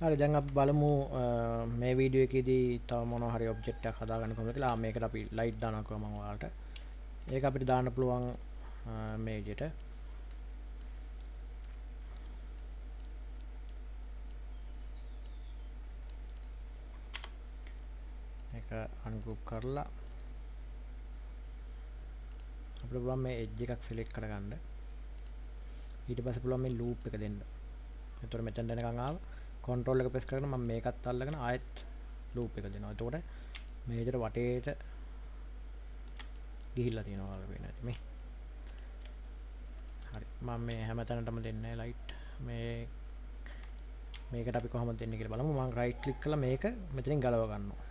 හරි දැන් අපි බලමු මේ වීඩියෝ එකේදී තව මොනවා හරි ඔබ්ජෙක්ට් එකක් හදාගන්න කොහොමද කියලා. මේකට අපි ලයිට් දානවා කොහොම මම ඔයාලට. ඒක අපිට දාන්න පුළුවන් මේ විදිහට. මේක අන්ගෲප් කරලා අපිට පුළුවන් මේ එජ් එකක් සිලෙක්ට් කරගන්න. ඊට පස්සේ පුළුවන් මේ ලූප් එක දෙන්න. එතකොට මෙතන දෙනකන් ආව control එක press කරගෙන මම මේකත් අල්ලගෙන ආයෙත් ලූප් එක දෙනවා. එතකොට මේ විදිහට වටේට ගිහිල්ලා තියෙනවා වගේ වෙන්නේ නැති මේ. හරි. මම මේ හැමතැනටම දෙන්නේ ලයිට්. මේකට අපි කොහොමද දෙන්නේ කියලා බලමු. මම right click කරලා මේක මෙතනින් ගලව ගන්නවා.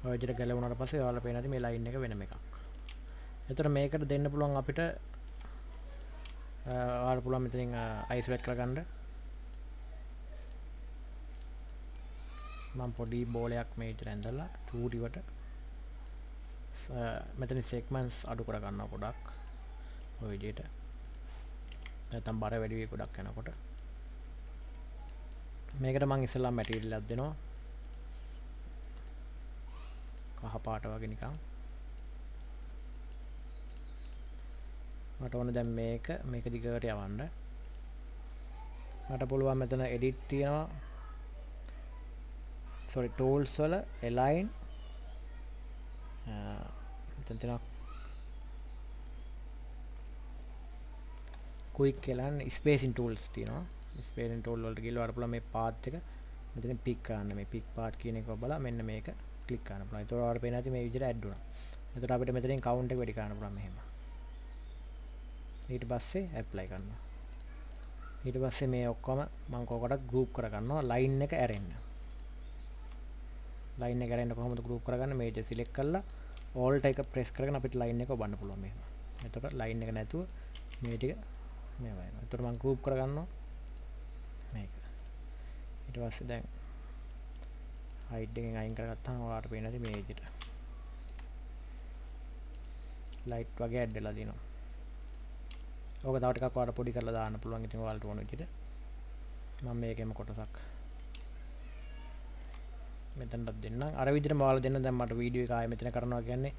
ඔය විදිහට ගැලවුණාට පස්සේ ඔයාලා පේන ඇති මේ ලයින් එක වෙනම එකක්. එතකොට මේකට දෙන්න පුළුවන් අපිට ඔයාලා පුළුවන් මෙතනින් isolate කරගන්න. මම පොඩි බෝලයක් මේ විදිහට ඇඳලා 2D වට මෙතන segments අඩු කර ගන්නවා පොඩක්. ඔය විදිහට. නැත්නම් බර වැඩි වෙයි ගොඩක් යනකොට. මේකට මම ඉස්සෙල්ලා මැටීරියල් එකක් දෙනවා. කහ පාට වගේ නිකන්. මට ඕන දැන් මේක දිගට යවන්න. මට පුළුවන් මෙතන edit තියෙනවා. sorry tools වල align මෙතන තියෙනවා quick align spacing tools තියෙනවා. spacing tool වලට ගිහලා වල පුළුවන් මේ path එක මෙතනින් pick කරන්න. මේ pick path කියන එක ඔබලා මෙන්න මේක ක්ලික් කරන්න පුළුවන්. ඒතකොට ඔයාලට පේන ඇති මේ විදිහට ඇඩ් වුණා. එතකොට අපිට මෙතනින් කවුන්ට් එක වැඩි කරන්න පුළුවන් මෙහෙම. ඊට පස්සේ ඇප්ලයි කරනවා. ඊට පස්සේ මේ ඔක්කොම මම කෝකටත් ගෲප් කරගන්නවා ලයින් එක ඇරෙන්න. ලයින් එක ඇරෙන්න කොහොමද ගෲප් කරගන්නේ? මේ විදිහට සිලෙක්ට් කරලා ඕල්ට් එක ප්‍රෙස් කරගෙන අපිට ලයින් එක ඔබන්න පුළුවන් මෙහෙම. එතකොට ලයින් එක නැතුව මේ ටික මේ වයින්නවා. එතකොට මම ගෲප් කරගන්නවා මේක. ඊට පස්සේ දැන් හයිඩ් එකෙන් අයින් කරගත්තාම ඔයාලට පේන ඇති මේ විදිහට ලයිට් වගේ ඇඩ් වෙලා දිනවා. ඕක තව ටිකක් ඔයාලට පොඩි කරලා දාන්න පුළුවන්. ඉතින් ඔයාලට ඕන විදිහට මම මේකෙම කොටසක් මෙතනට දෙන්නම්. අර විදිහටම ඔයාලා දෙන්න. දැන් මට වීඩියෝ එක ආයෙ මෙතන කරනවා කියන්නේ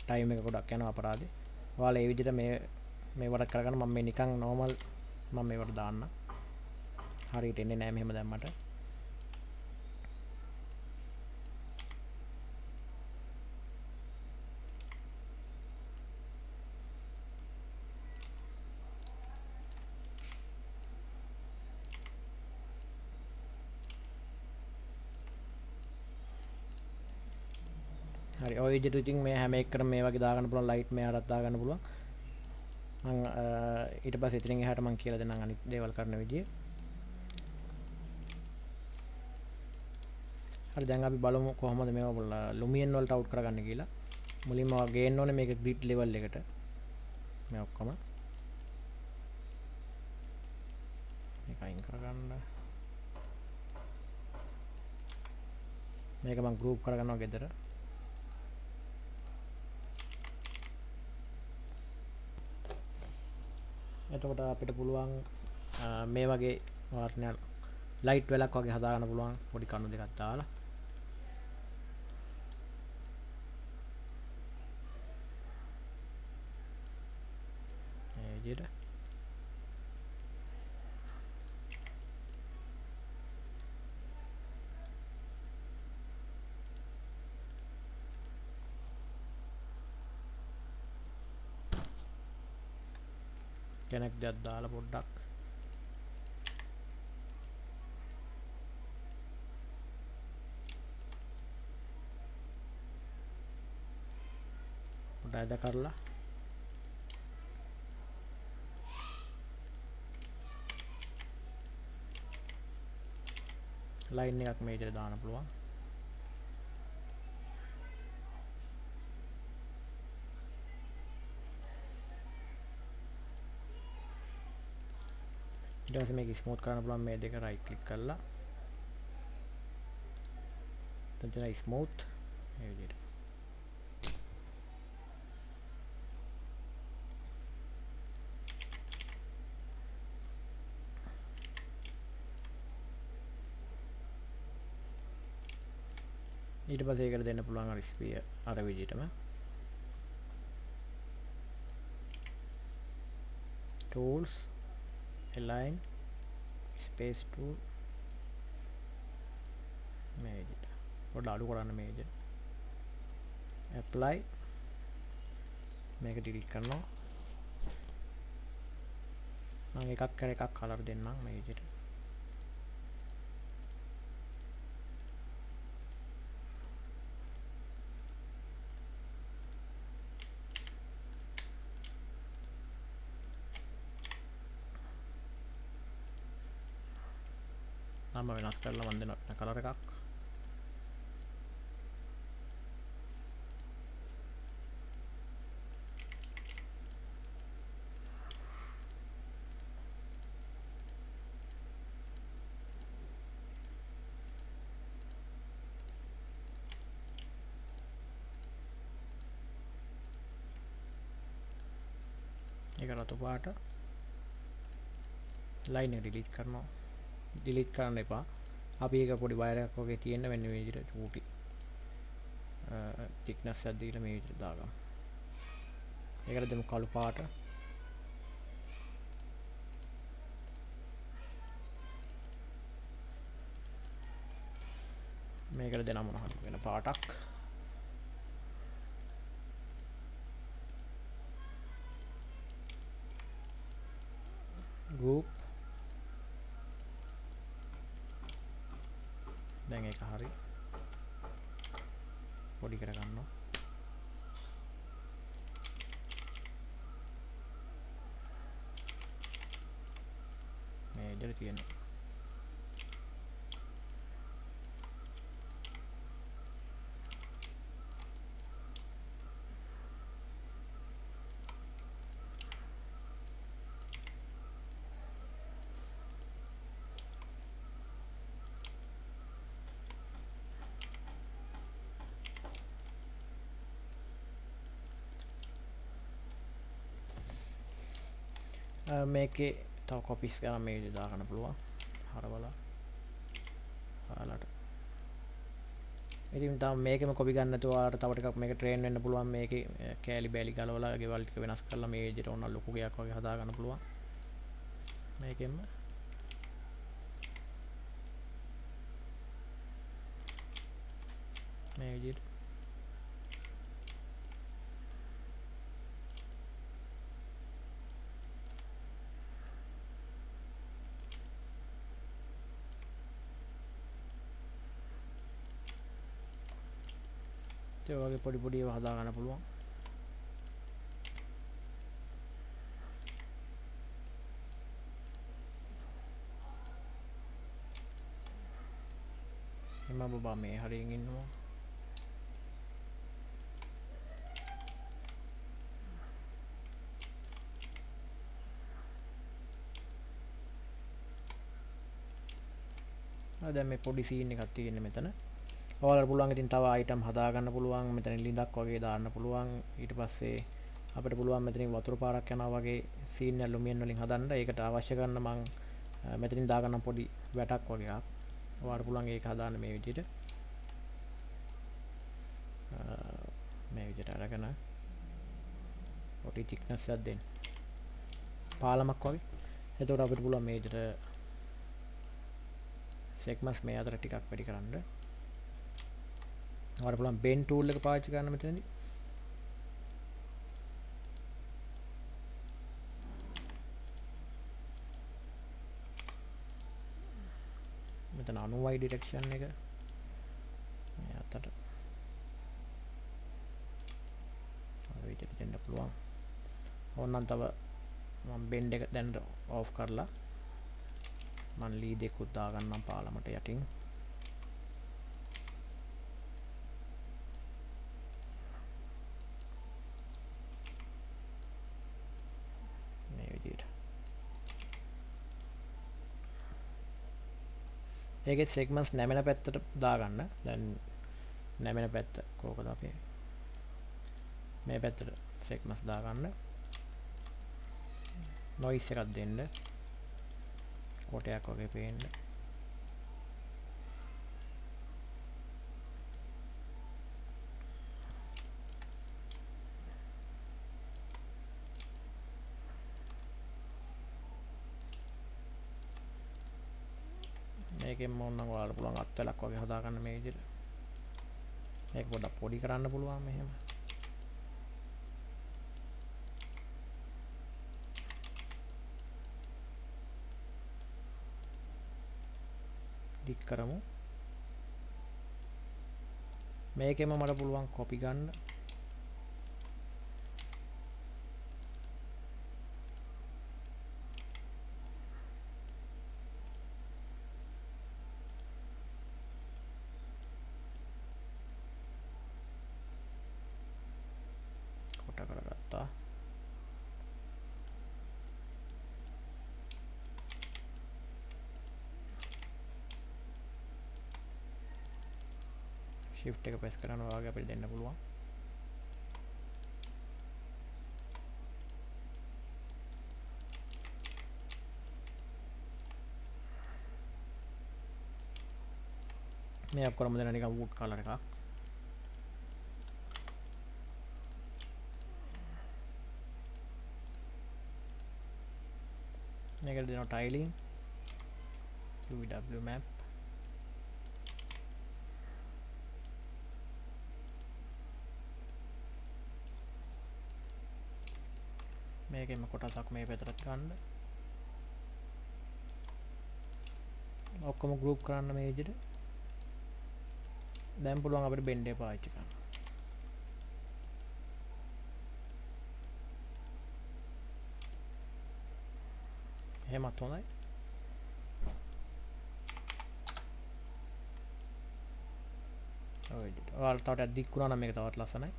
ටයිම් එක ගොඩක් යනවා අපරාධේ. ඔයාලා මේ විදිහට මේ වඩ කරගන්න. මම මේ නිකන් normal මම මේවට දාන්න. හරියට එන්නේ නැහැ මෙහෙම දැම්මට. හරි ඔය විදිහට ඉතින් මේ හැම එකකටම මේ වගේ දාගන්න පුළුවන් ලයිට් මෙයාටත් දාගන්න පුළුවන්. මම ඊට පස්සේ ඉතින් එහාට මම කියලා දෙන්නම් අනිත් දේවල් කරන විදිය. හරි දැන් අපි බලමු කොහොමද මේවා ලුමියන් වලට අවුට් කරගන්න කියලා. මුලින්ම ගේන්න ඕනේ මේක ග්‍රිඩ් ලෙවල් එකට. මේ ඔක්කොම මේක අයින් කරගන්න. මේක මම ගෲප් කරගන්නවා ගෙදර. එතකොට අපිට පුළුවන් මේ වගේ වර්ණයක් ලයිට් වෙලක් වගේ හදාගන්න පුළුවන් පොඩි කණු දෙකක් දාලා. මේ විදිහට කෙනෙක් දෙයක් දාලා පොඩ්ඩක් ඇද කරලා ලයින් එකක් මේ විදිහට දාන්න පුළුවන්. ඊට පස්සේ මේක ස්මූත් කරන්න පුළුවන් මේ දෙක රයිට් ක්ලික් කරලා එතන ස්මූත් මේ විදිහට. ඊට පස්සේ ඒකට දෙන්න පුළුවන් අර ස්පියර් අර විදිහටම tools align space tool මේ විදිහට පොඩ්ඩක් අඩු කරන්න මේ විදිහට apply මේක delete කරනවා මම එකක් කලර් දෙන්නම් මේ විදිහට නම් වෙනස් කරලා මම දෙන කලර් එකක් ඒක රතු පාට ලයින් එක ඩිලීට් කරනවා ඩිලීට් කරන්න එපා අපි ඒක පොඩි වයර් එකක් වගේ තියෙන මෙන්න මේ විදිහට චූටි thickness එකක් දීලා මේ විදිහට දාගමු ඒකට දෙමු කළු පාට මේකට දෙන මොන හරි වෙන පාටක් group දැන් ඒක හරි පොඩි කර ගන්නවා මේ විදිහට තියෙනවා මේකේ තව කොපිස් ගන්න මේ විදිහට දාගන්න පුළුවන් හරවලා ඔයාලට ඉතින් තව මේකෙම කොපි ගන්න නැතුව ඔයාලට තව ටිකක් මේක ට්‍රේන් වෙන්න පුළුවන් මේකේ කෑලි බෑලි ගලවලා ගෙවල් ටික වෙනස් කරලා මේ විදිහට ඕන ලොකු ගයක් වගේ හදා ගන්න පුළුවන් මේකෙම මේ විදිහට ඒ වගේ පොඩි පොඩි ඒවා හදා ගන්න පුළුවන් එම බබා මේ හරියෙන් ඉන්නවා දැන් මේ පොඩි සීන් එකක් තියෙන්නේ මෙතන ඔයාලට පුළුවන් ඉතින් තව අයිටම් හදා ගන්න පුළුවන් මෙතන ලිඳක් වගේ දාන්න පුළුවන් ඊට පස්සේ අපිට පුළුවන් මෙතනින් වතුර පාරක් යනවා වගේ සීන් එක ලුමියන් වලින් හදන්න ඒකට අවශ්‍ය කරන මම මෙතනින් දාගන්න පොඩි වැටක් වගේ එකක් ඔයාලට පුළුවන් ඒක හදාන්න මේ විදිහට මේ විදිහට අරගෙන පොඩි thickness එකක් දෙන්න පාලමක් වගේ එතකොට අපිට පුළුවන් මේ විදිහට segments මේ අතර ටිකක් වැඩි කරන්න ඔයාලට පුළුවන් bend tool එක පාවිච්චි කරන්න මෙතනදී මෙතන 90යි direction එක මේ අතට ඔය විදිහට දෙන්න පුළුවන් ඕනනම් තව මම bend එක දැන් off කරලා මම lead එකකුත් දාගන්නම් පාලමට යටින් ඒකේ segments නැමෙන පැත්තට දාගන්න. දැන් නැමෙන පැත්ත කෝකද අපි මේ පැත්තට සෙක්නස් දාගන්න නොයිස් එකක් දෙන්න කොටයක් වගේ පේන්න මේකෙන් මොනනම් ඔයාලට පුළුවන් අත්වලක් වගේ හදාගන්න මේ විදිහට මේක පොඩ්ඩක් පොඩි කරන්න පුළුවන් මෙහෙම ටික් කරමු මේකෙම මට පුළුවන් කොපි ගන්න කොට කරගත්තා shift එක press කරනවා වගේ අපිට දෙන්න පුළුවන් මේ ඔක්කොම දෙන නිකන් wood color එකක් මේකට දෙනවා tiling UW map මේකෙම කොටසක් මේ පැත්තට ගන්න ඔක්කොම group කරන්න මේ විදිහට දැන් පුළුවන් අපිට බෙන්ඩ් එක පාවිච්චි කරන්න එහෙමත් හොඳයි ඔය විදිහට ඔයාලට තව ටිකක් දික් වුණා නම් මේක තවත් ලස්සනයි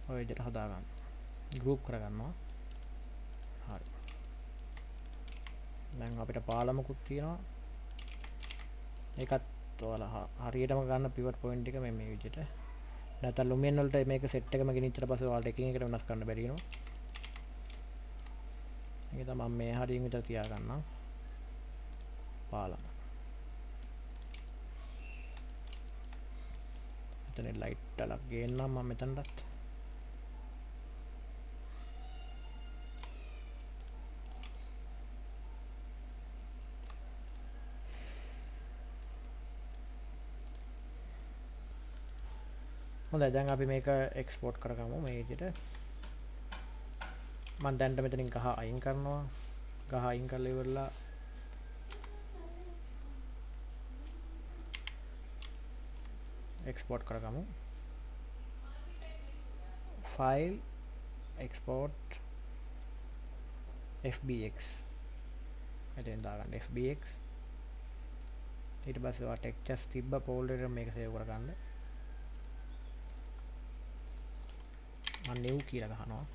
ඔය විදිහට හදා ගන්න group කරගන්නවා හරි දැන් අපිට පාලමකුත් තියෙනවා ඒකත් ඔයාලා හරියටම ගන්න pivot point එක මේ විදිහට නැත්නම් lumen වලට මේක set එකම ගෙනිච්චට පස්සේ ඔයාලට එකින් එකට වෙනස් කරන්න බැරි වෙනවා ඒක තමයි මම මේ හරියෙන් විතර තියාගන්නම් පාලම මෙතන ලයිට් එකක් ගේන්නම් මම මෙතනටත් හොඳයි දැන් අපි මේක එක්ස්පෝර්ට් කරගමු මේ විදිහට මම දැන් මෙතනින් ගහ අයින් කරනවා ගහ අයින් කරලා ඉවරලා එක්ස්පෝර්ට් කරගමු ෆයිල් එක්ස්පෝර්ට් fbx මෙතෙන් දාගන්න fbx ඊට පස්සේ ඔයා ටෙක්ස්චර්ස් තිබ්බ ෆෝල්ඩර් එක මේක සේව් කරගන්න මම new කියලා ගහනවා